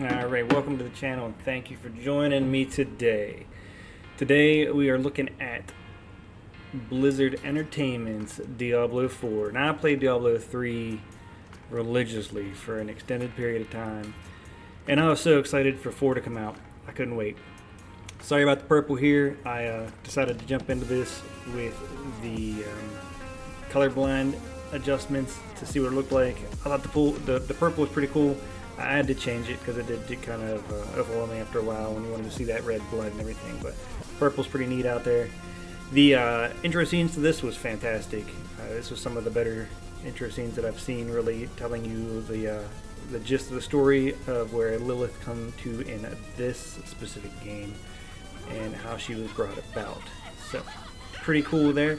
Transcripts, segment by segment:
Alright, welcome to the channel and thank you for joining me today. Today we are looking at Blizzard Entertainment's Diablo IV. Now I played Diablo 3 religiously for an extended period of time, and I was so excited for 4 to come out. I couldn't wait. Sorry about the purple here. I decided to jump into this with the colorblind adjustments to see what it looked like. I thought the purple was pretty cool. I had to change it because it did get kind of overwhelming after a while when you wanted to see that red blood and everything, but purple's pretty neat out there. The intro scenes to this was fantastic. This was some of the better intro scenes that I've seen, really telling you the gist of the story of where Lilith come to in this specific game and how she was brought about. So, pretty cool there.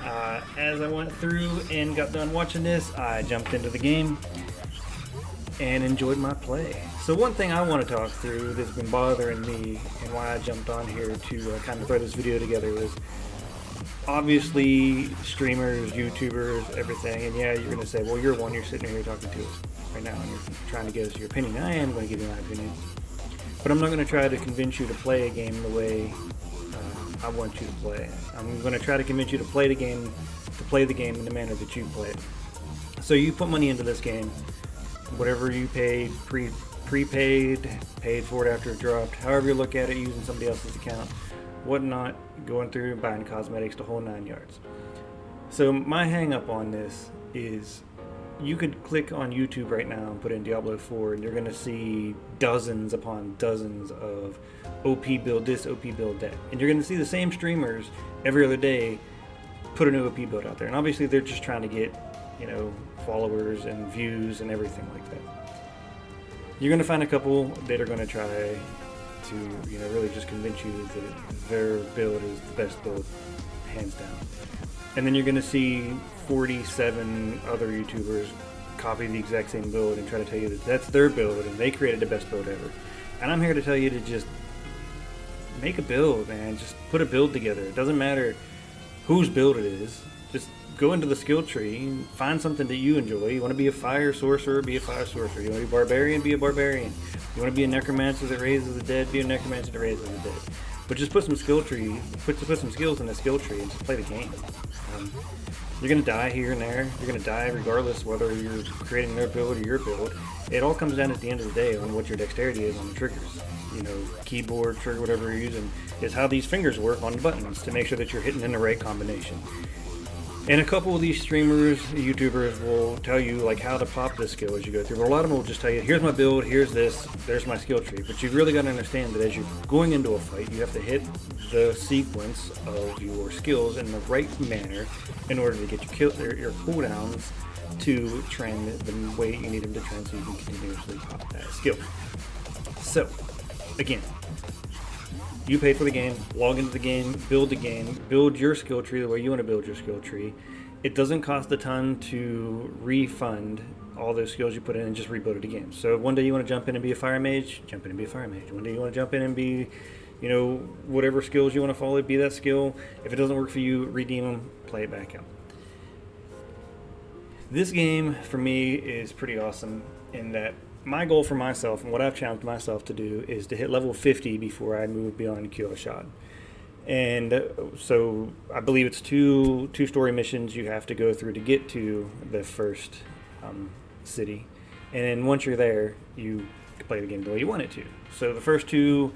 As I went through and got done watching this, I jumped into the game and enjoyed my play. So one thing I want to talk through that's been bothering me and why I jumped on here to kind of throw this video together was obviously streamers, YouTubers, everything, and yeah, you're going to say, well, you're one, you're sitting here talking to us right now and you're trying to give us your opinion. I am going to give you my opinion, but I'm not going to try to convince you to play a game the way I want you to play. I'm going to try to convince you to play the game in the manner that you play it. So you put money into this game, whatever you paid, prepaid, paid for it after it dropped, however you look at it, using somebody else's account, whatnot, going through and buying cosmetics, the whole 9 yards. So my hang up on this is you could click on YouTube right now and put in Diablo 4 and you're going to see dozens upon dozens of OP build this, OP build that. And you're going to see the same streamers every other day put a new OP build out there. And obviously they're just trying to get, followers and views and everything like that. You're going to find a couple that are going to try to, really just convince you that their build is the best build, hands down. And then you're going to see 47 other YouTubers copy the exact same build and try to tell you that that's their build and they created the best build ever. And I'm here to tell you to just make a build, man. Just put a build together. It doesn't matter whose build it is. Just go into the skill tree, find something that you enjoy. You want to be a fire sorcerer, be a fire sorcerer. You want to be a barbarian, be a barbarian. You want to be a necromancer that raises the dead, be a necromancer that raises the dead. But just put some put some skills in the skill tree and just play the game. You're going to die here and there. You're going to die regardless whether you're creating their build or your build. It all comes down at the end of the day on what your dexterity is on the triggers. Keyboard, trigger, whatever you're using, is how these fingers work on the buttons to make sure that you're hitting in the right combination. And a couple of these streamers, YouTubers will tell you like how to pop this skill as you go through. But a lot of them will just tell you, here's my build, here's this, there's my skill tree. But you've really got to understand that as you're going into a fight, you have to hit the sequence of your skills in the right manner in order to get your cooldowns to trend the way you need them to trend so you can continuously pop that skill. So, again, you paid for the game, log into the game, build your skill tree the way you want to build your skill tree. It doesn't cost a ton to refund all those skills you put in and just rebuild it again. So one day you want to jump in and be a fire mage, jump in and be a fire mage. One day you want to jump in and be, whatever skills you want to follow, be that skill. If it doesn't work for you, redeem them, play it back out. This game, for me, is pretty awesome in that my goal for myself and what I've challenged myself to do is to hit level 50 before I move beyond kill a shot. And so I believe it's two story missions you have to go through to get to the first city. And then once you're there, you can play the game the way you want it to. So the first two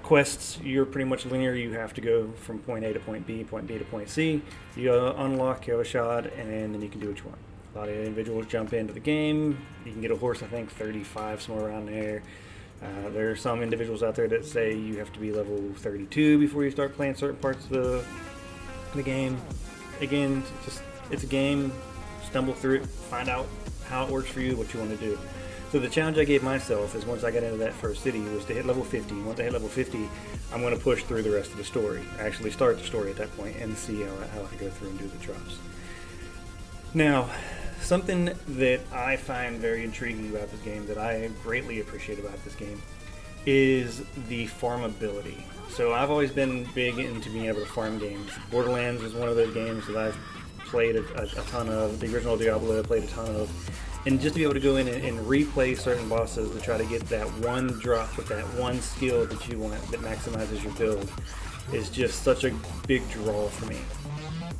quests, you're pretty much linear. You have to go from point A to point B to point C. You unlock kill a shot, and then you can do what you want. A lot of individuals jump into the game. You can get a horse, I think 35, somewhere around there. There are some individuals out there that say you have to be level 32 before you start playing certain parts of the game. Again, it's a game. Stumble through it, find out how it works for you, what you want to do. So the challenge I gave myself is once I got into that first city was to hit level 50. Once I hit level 50, I'm going to push through the rest of the story. Actually start the story at that point and see how I go through and do the drops. Now, something that I find very intriguing about this game, that I greatly appreciate about this game, is the farmability. So I've always been big into being able to farm games. Borderlands was one of those games that I've played a ton of. The original Diablo I played a ton of. And just to be able to go in and replay certain bosses to try to get that one drop with that one skill that you want that maximizes your build is just such a big draw for me.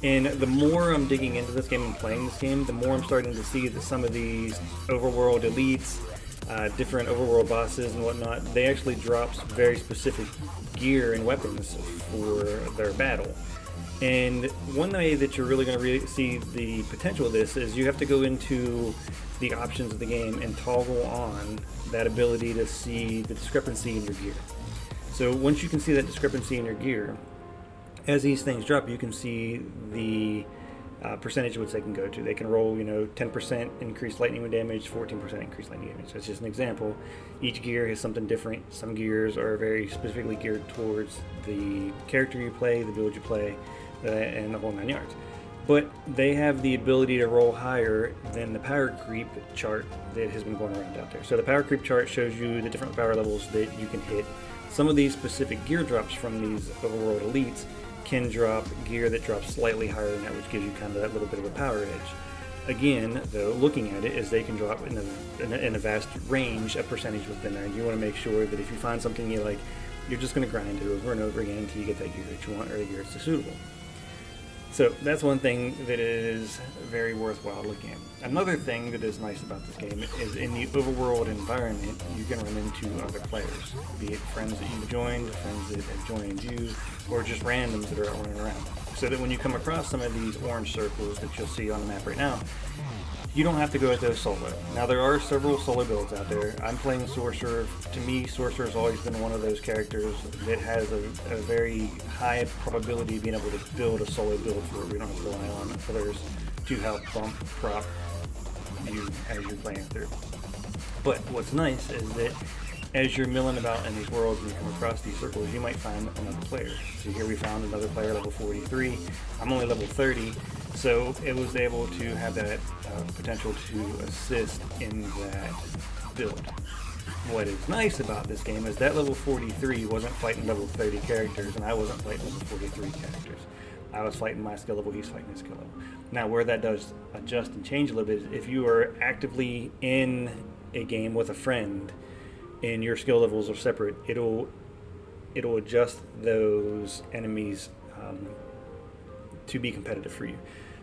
And the more I'm digging into this game and playing this game, the more I'm starting to see that some of these overworld elites, different overworld bosses and whatnot, they actually drop very specific gear and weapons for their battle. And one way that you're really going to see the potential of this is you have to go into the options of the game and toggle on that ability to see the discrepancy in your gear. So once you can see that discrepancy in your gear, as these things drop, you can see the percentage which they can go to. They can roll, 10% increased lightning damage, 14% increased lightning damage. That's just an example. Each gear has something different. Some gears are very specifically geared towards the character you play, the build you play, and the whole 9 yards. But they have the ability to roll higher than the power creep chart that has been going around out there. So the power creep chart shows you the different power levels that you can hit. Some of these specific gear drops from these overworld elites can drop gear that drops slightly higher than that, which gives you kind of that little bit of a power edge. Again, though, looking at it, is they can drop in a vast range of percentage within there. You want to make sure that if you find something you like, you're just going to grind it over and over again until you get that gear that you want or the gear that's suitable. So that's one thing that is very worthwhile looking at. Another thing that is nice about this game is in the overworld environment, you can run into other players, be it friends that you've joined, friends that have joined you, or just randoms that are out running around. So that when you come across some of these orange circles that you'll see on the map right now, you don't have to go at those solo. Now there are several solo builds out there. I'm playing Sorcerer. To me, Sorcerer has always been one of those characters that has a very high probability of being able to build a solo build where we don't have to rely on others to help bump, prop you as you're playing through. But what's nice is that as you're milling about in these worlds and you come across these circles, you might find another player. So here we found another player level 43. I'm only level 30, so it was able to have that potential to assist in that build. What is nice about this game is that level 43 wasn't fighting level 30 characters, and I wasn't fighting level 43 characters. I was fighting my skill level, he's fighting his skill level. Now where that does adjust and change a little bit is if you are actively in a game with a friend and your skill levels are separate, it'll adjust those enemies to be competitive for you.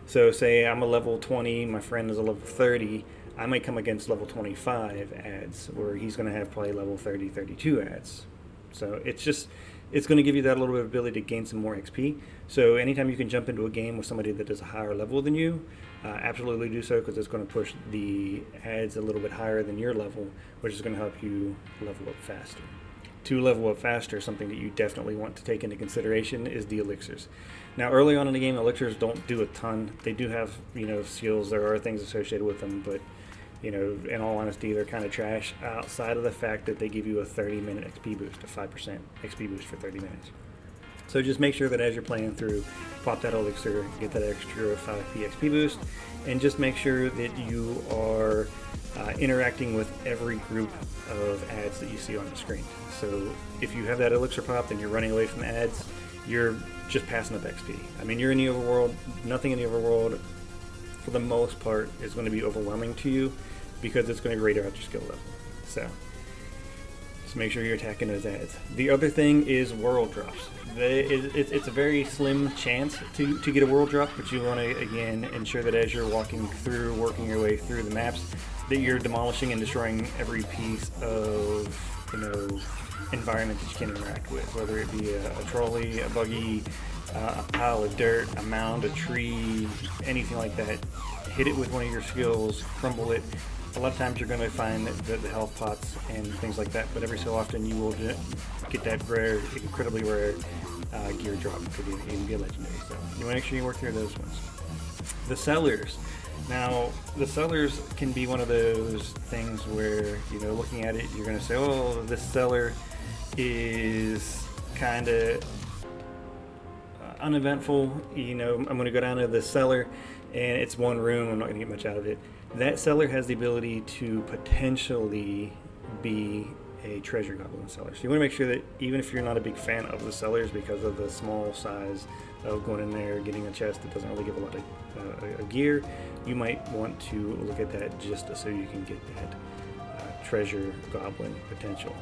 So say I'm a level 20, my friend is a level 30, I might come against level 25 ads where he's going to have probably level 30, 32 ads. So it's going to give you that little bit of ability to gain some more XP. So anytime you can jump into a game with somebody that is a higher level than you, absolutely do so, because it's going to push the ads a little bit higher than your level, which is going to help you level up faster. To level up faster, something that you definitely want to take into consideration is the elixirs. Now early on in the game, elixirs don't do a ton. They do have, skills, there are things associated with them, but in all honesty, they're kind of trash outside of the fact that they give you a 30-minute XP boost, a 5% XP boost for 30 minutes. So just make sure that as you're playing through, pop that elixir, get that extra 5p XP boost, and just make sure that you are interacting with every group of ads that you see on the screen. So if you have that elixir popped and you're running away from ads, you're just passing up XP. I mean, you're in the overworld, nothing in the overworld for the most part is going to be overwhelming to you because it's going to grade out your skill level. So just make sure you're attacking those ads. The other thing is world drops. It's a very slim chance to get a world drop, but you want to, again, ensure that as you're working your way through the maps, that you're demolishing and destroying every piece of, environment that you can interact with, whether it be a trolley, a buggy, a pile of dirt, a mound, a tree, anything like that. Hit it with one of your skills, crumble it. A lot of times you're going to find the health pots and things like that, but every so often you will get that rare, incredibly rare gear drop. It could even be a legendary. So you want to make sure you work through those ones. The sellers. Now, the sellers can be one of those things where, looking at it, you're going to say, oh, this seller is kind of uneventful. I'm going to go down to the cellar and it's one room, I'm not going to get much out of it. That cellar has the ability to potentially be a treasure goblin cellar. So you want to make sure that even if you're not a big fan of the cellars because of the small size of going in there, getting a chest that doesn't really give a lot of gear, you might want to look at that just so you can get that treasure goblin potential.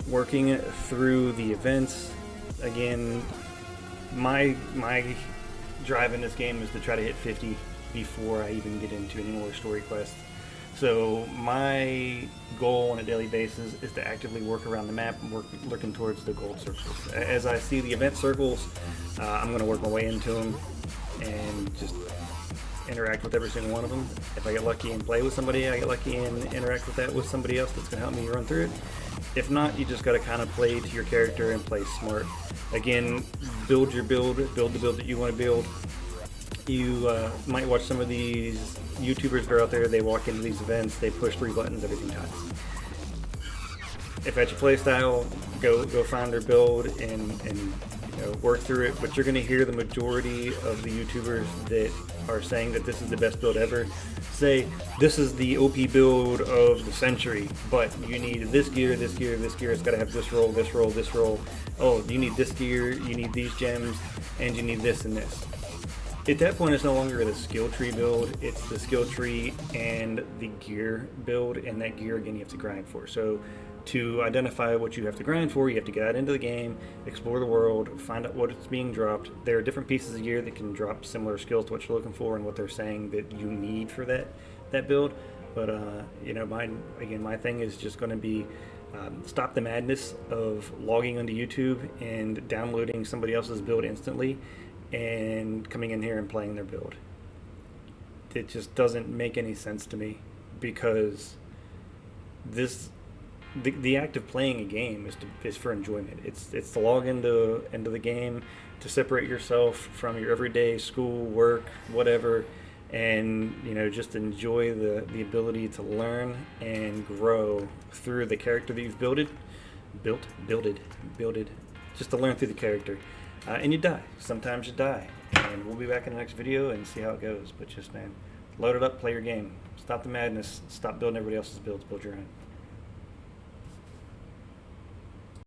Working through the events, again, my drive in this game is to try to hit 50 before I even get into any more story quests. So my goal on a daily basis is to actively work around the map and looking towards the gold circles. As I see the event circles, I'm going to work my way into them and just interact with every single one of them. If I get lucky and play with somebody, I get lucky and interact with that with somebody else that's going to help me run through it. If not, you just got to kind of play to your character and play smart. Again, build your build the build that you want to build. You might watch some of these YouTubers that are out there, they walk into these events, they push 3 buttons, everything dies. If that's your play style, go find their build and work through it. But you're going to hear the majority of the YouTubers that are saying that this is the best build ever say this is the OP build of the century, but you need this gear, this gear, this gear, it's got to have this roll, this roll, this roll. Oh, you need this gear, you need these gems, and you need this and this. At that point, it's no longer the skill tree build, it's the skill tree and the gear build, and that gear, again, you have to grind for. So to identify what you have to grind for, you have to get out into the game, explore the world, find out what is being dropped. There are different pieces of gear that can drop similar skills to what you're looking for and what they're saying that you need for that build. But my thing is just going to be stop the madness of logging onto YouTube and downloading somebody else's build instantly and coming in here and playing their build. It just doesn't make any sense to me, because the act of playing a game is for enjoyment. It's to log into the game, to separate yourself from your everyday school, work, whatever, and just enjoy the ability to learn and grow through the character that you've built, just to learn through the character. And you die. Sometimes you die. And we'll be back in the next video and see how it goes. But just, man, load it up, play your game. Stop the madness. Stop building everybody else's builds. Build your own.